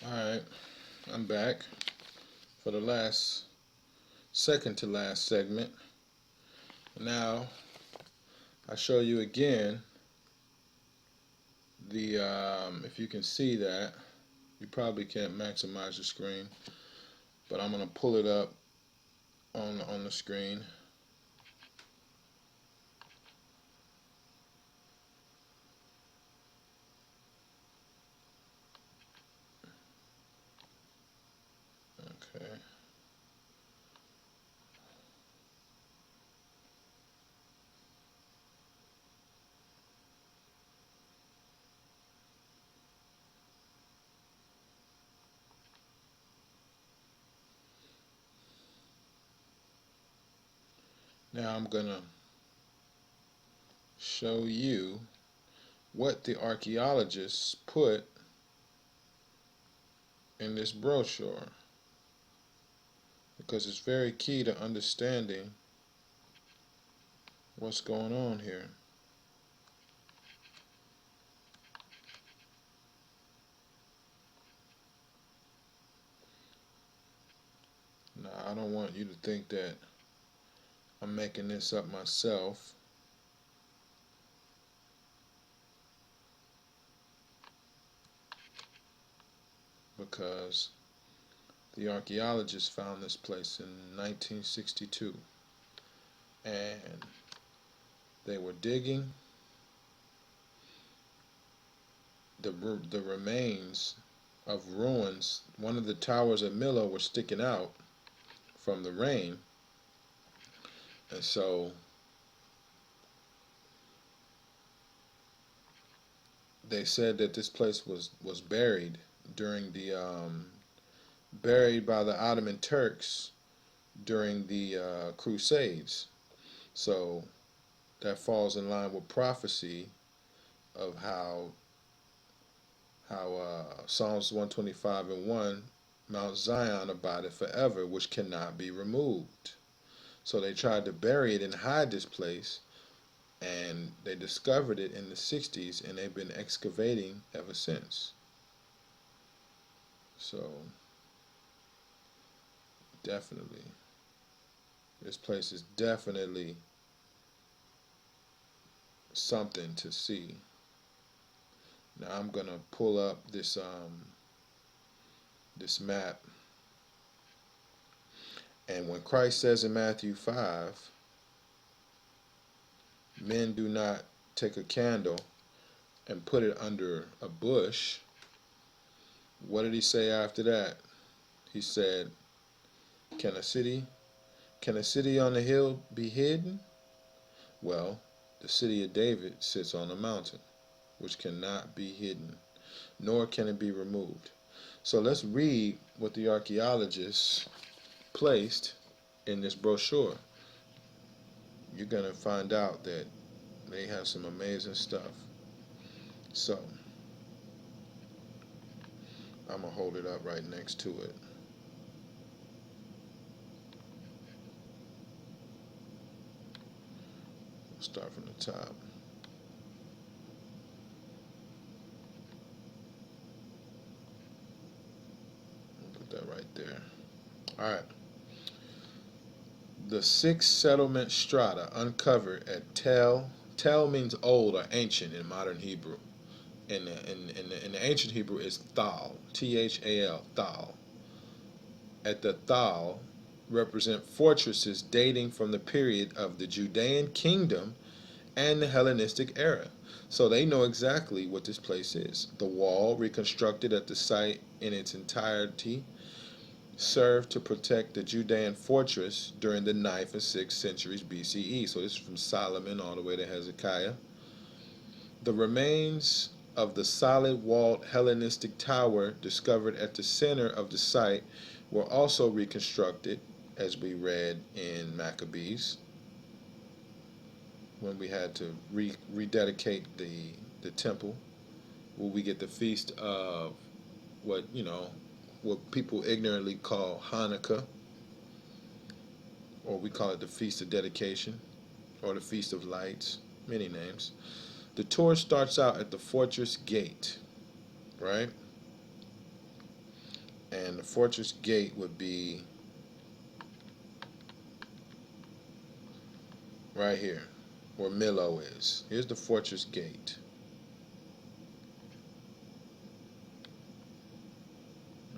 Alright, I'm back for the second to last segment. Now, I show you again if you can see that, you probably can't maximize the screen, but I'm going to pull it up on the screen. Okay. Now I'm going to show you what the archaeologists put in this brochure, because it's very key to understanding what's going on here. Now, I don't want you to think that I'm making this up myself. Because the archaeologists found this place in 1962, and they were digging. The remains of ruins. One of the towers at Milo were sticking out from the rain, and so they said that this place was buried during the buried by the Ottoman Turks during the Crusades. So that falls in line with prophecy of how Psalms 125 and 1, Mount Zion abideth forever, which cannot be removed. So they tried to bury it and hide this place, and they discovered it in the 60s, and they've been excavating ever since. So definitely, this place is definitely something to see. Now I'm gonna pull up this map, and when Christ says in Matthew 5, men do not take a candle and put it under a bush, what did he say after that? He said, can a city on the hill be hidden? Well, the city of David sits on a mountain, which cannot be hidden, nor can it be removed. So let's read what the archaeologists placed in this brochure. You're going to find out that they have some amazing stuff. So I'm going to hold it up right next to it. We'll start from the top. Put that right there. All right. The 6 settlement strata uncovered at Tel. Tel means old or ancient in modern Hebrew. In the ancient Hebrew is Thal, Thal, Thal. At the Thal represent fortresses dating from the period of the Judean kingdom and the Hellenistic era. So they know exactly what this place is. The wall, reconstructed at the site in its entirety, served to protect the Judean fortress during the 9th and 6th centuries BCE. So this is from Solomon all the way to Hezekiah. The remains of the solid walled Hellenistic tower discovered at the center of the site were also reconstructed, as we read in Maccabees, when we had to rededicate the temple, where we get the feast of what what people ignorantly call Hanukkah, or we call it the Feast of Dedication, or the Feast of Lights, many names. The tour starts out at the fortress gate, right? And the fortress gate would be right here, where Millo is. Here's the fortress gate.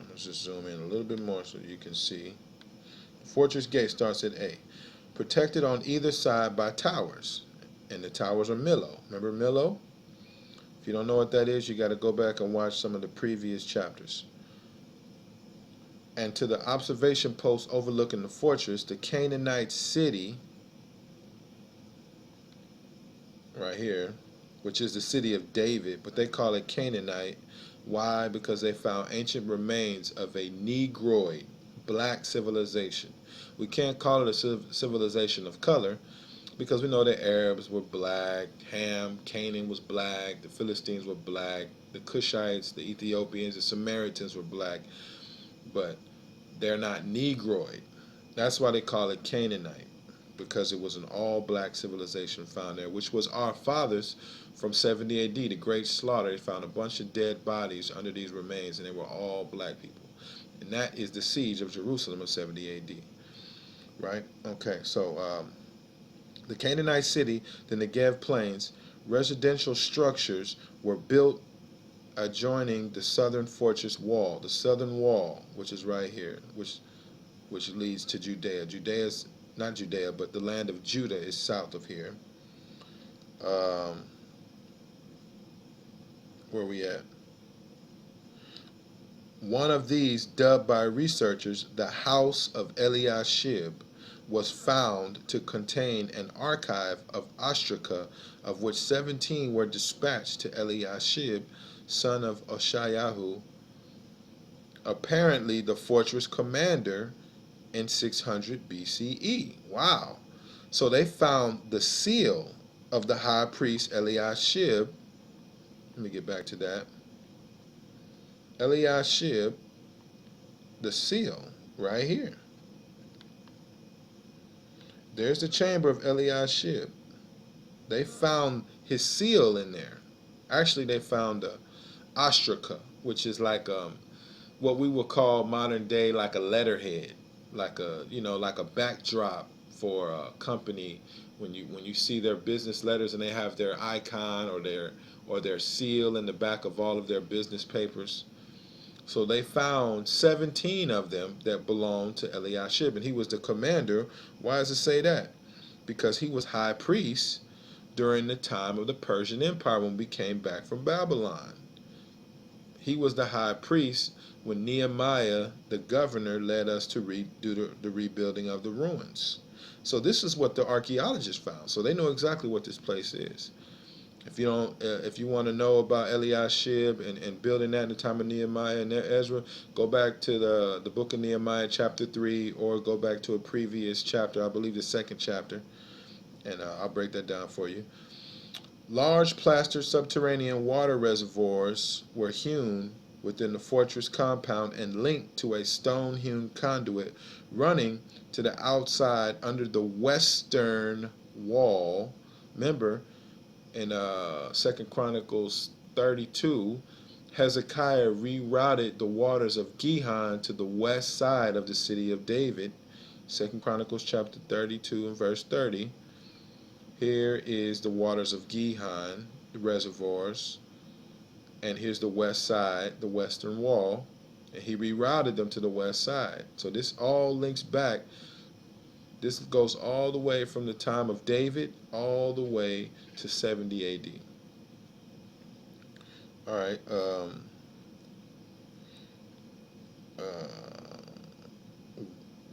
Let's just zoom in a little bit more so you can see. The fortress gate starts at A. Protected on either side by towers. And the towers are Millo. Remember Millo? If you don't know what that is, you got to go back and watch some of the previous chapters. And to the observation post overlooking the fortress, the Canaanite city, right here, which is the city of David, but they call it Canaanite. Why? Because they found ancient remains of a Negroid, black civilization. We can't call it a civilization of color because we know the Arabs were black, Canaan was black, the Philistines were black, the Cushites, the Ethiopians, the Samaritans were black, but they're not Negroid. That's why they call it Canaanite, because it was an all-black civilization found there, which was our fathers from 70 AD, the Great Slaughter. They found a bunch of dead bodies under these remains, and they were all black people. And that is the siege of Jerusalem of 70 AD. Right? Okay, so the Canaanite city, the Negev plains, residential structures were built adjoining the southern fortress wall, the southern wall, which is right here, which leads to Judea. Judea's not Judea, but the land of Judah is south of here. Where we at? One of these, dubbed by researchers the House of Eliashib, was found to contain an archive of ostraca, of which 17 were dispatched to Eliashib, son of Oshayahu, apparently the fortress commander, in 600 BCE. Wow. So they found the seal of the high priest Eliashib. Let me get back to that. Eliashib, the seal, right here. There's the chamber of Eliashib. They found his seal in there. Actually, they found a ostraca, which is like what we would call modern day like a letterhead, like a backdrop for a company when you see their business letters and they have their icon or their seal in the back of all of their business papers. So they found 17 of them that belonged to Eliashib, and he was the commander. Why does it say that? Because he was high priest during the time of the Persian Empire when we came back from Babylon. He was the high priest when Nehemiah, the governor, led us to do the rebuilding of the ruins. So this is what the archaeologists found. So they know exactly what this place is. If you want to know about Eliashib and building that in the time of Nehemiah and Ezra, go back to the book of Nehemiah chapter 3, or go back to a previous chapter, I believe the second chapter, and I'll break that down for you. Large plaster subterranean water reservoirs were hewn within the fortress compound and linked to a stone-hewn conduit running to the outside under the western wall. Remember, in 2 Chronicles 32, Hezekiah rerouted the waters of Gihon to the west side of the city of David. 2 Chronicles chapter 32 and verse 30. Here is the waters of Gihon, the reservoirs, and here's the west side, the western wall, and he rerouted them to the west side. So this all links back. This goes all the way from the time of David all the way to 70 AD. All right.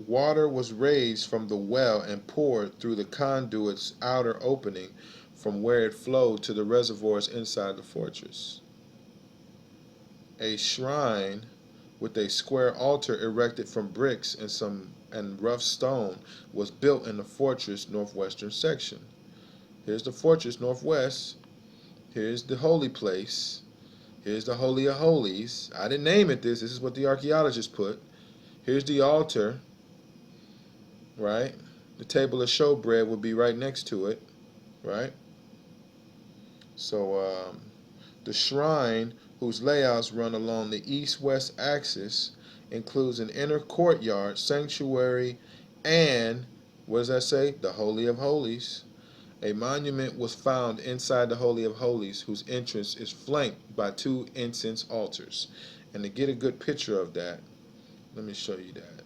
Water was raised from the well and poured through the conduit's outer opening from where it flowed to the reservoirs inside the fortress. A shrine with a square altar erected from bricks and rough stone was built in the fortress northwestern section. Here's the fortress northwest. Here's the holy place. Here's the Holy of Holies. I didn't name it this. This is what the archaeologists put. Here's the altar, right? The table of showbread would be right next to it, right? So the shrine, whose layouts run along the east-west axis, includes an inner courtyard, sanctuary, and, what does that say? The Holy of Holies. A monument was found inside the Holy of Holies, whose entrance is flanked by 2 incense altars. And to get a good picture of that, let me show you that.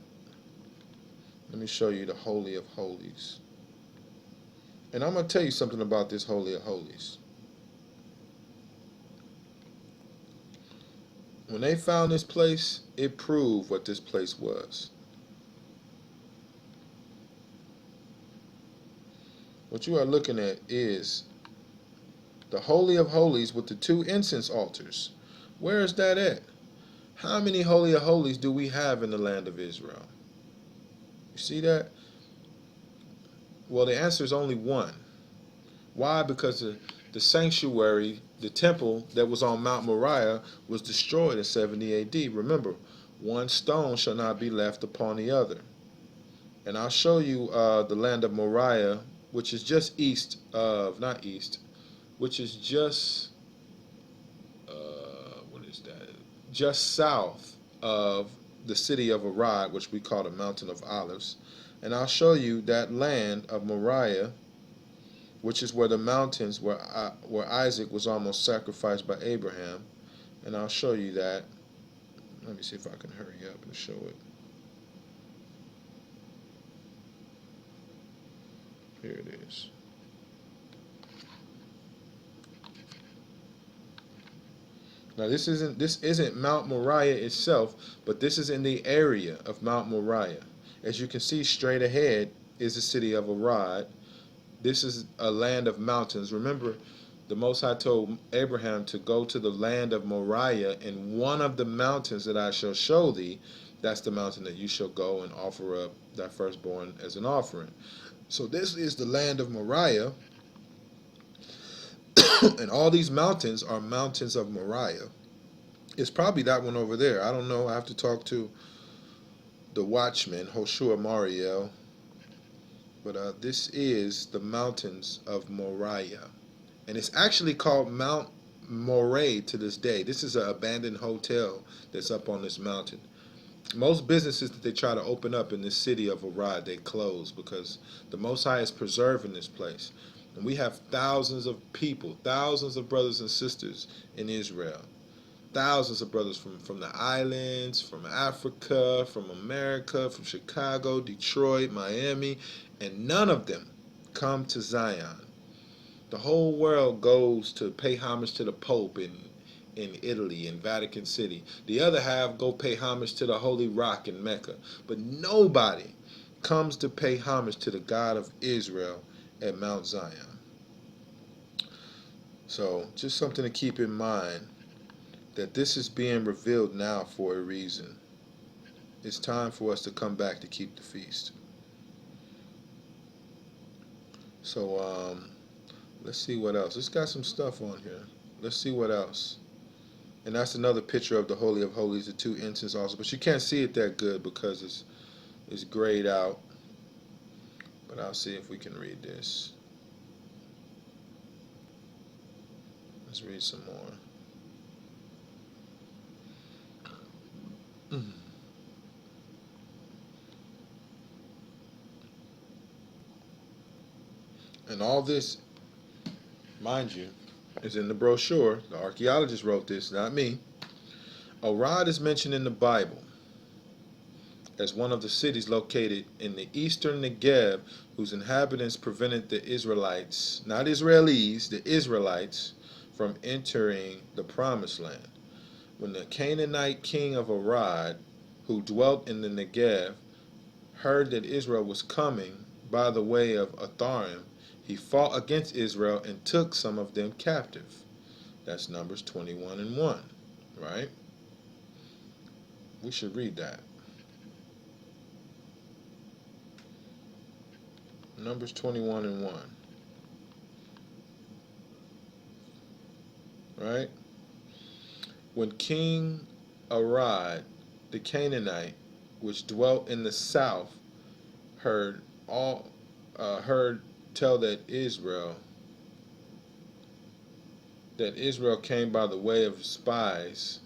Let me show you the Holy of Holies. And I'm going to tell you something about this Holy of Holies. When they found this place, it proved what this place was. What you are looking at is the Holy of Holies with the 2 incense altars. Where is that at? How many Holy of Holies do we have in the land of Israel? You see that? Well, the answer is only one. Why? Because the sanctuary, the temple that was on Mount Moriah, was destroyed in 70 AD. Remember, one stone shall not be left upon the other. And I'll show you the land of Moriah, which is just east of, not east, which is just, what is that? Just south of the city of Arad, which we call the Mountain of Olives. And I'll show you that land of Moriah, which is where the mountains where Isaac was almost sacrificed by Abraham. And I'll show you that. Let me see if I can hurry up and show it. Here it is. Now this isn't Mount Moriah itself, but this is in the area of Mount Moriah. As you can see, straight ahead is the city of Arad. This is a land of mountains. Remember, the Most High told Abraham to go to the land of Moriah, and one of the mountains that I shall show thee, that's the mountain that you shall go and offer up thy firstborn as an offering. So this is the land of Moriah, and all these mountains are mountains of Moriah. It's probably that one over there. I don't know. I have to talk to the watchman, Hoshua Mariel. But this is the mountains of Moriah. And it's actually called Mount Moreh to this day. This is an abandoned hotel that's up on this mountain. Most businesses that they try to open up in this city of Arad, they close because the Most High is preserving this place. And we have thousands of people, thousands of brothers and sisters in Israel. Thousands of brothers from the islands, from Africa, from America, from Chicago, Detroit, Miami, and none of them come to Zion. The whole world goes to pay homage to the Pope in Italy, in Vatican City. The other half go pay homage to the Holy Rock in Mecca. But nobody comes to pay homage to the God of Israel at Mount Zion. So just something to keep in mind, that this is being revealed now for a reason. It's time for us to come back to keep the feast. So let's see what else. It's got some stuff on here. Let's see what else. And that's another picture of the Holy of Holies, the 2 incense also. But you can't see it that good because it's grayed out. But I'll see if we can read this. Let's read some more. And all this, mind you, is in the brochure. The archaeologist wrote this, not me. Arad is mentioned in the Bible as one of the cities located in the eastern Negev, whose inhabitants prevented the Israelites, not Israelis, the Israelites, from entering the Promised Land. When the Canaanite king of Arad, who dwelt in the Negev, heard that Israel was coming by the way of Atharim, he fought against Israel and took some of them captive. That's Numbers 21:1, right? We should read that. Numbers 21:1. Right? When King Arad the Canaanite, which dwelt in the south, heard tell that Israel came by the way of spies,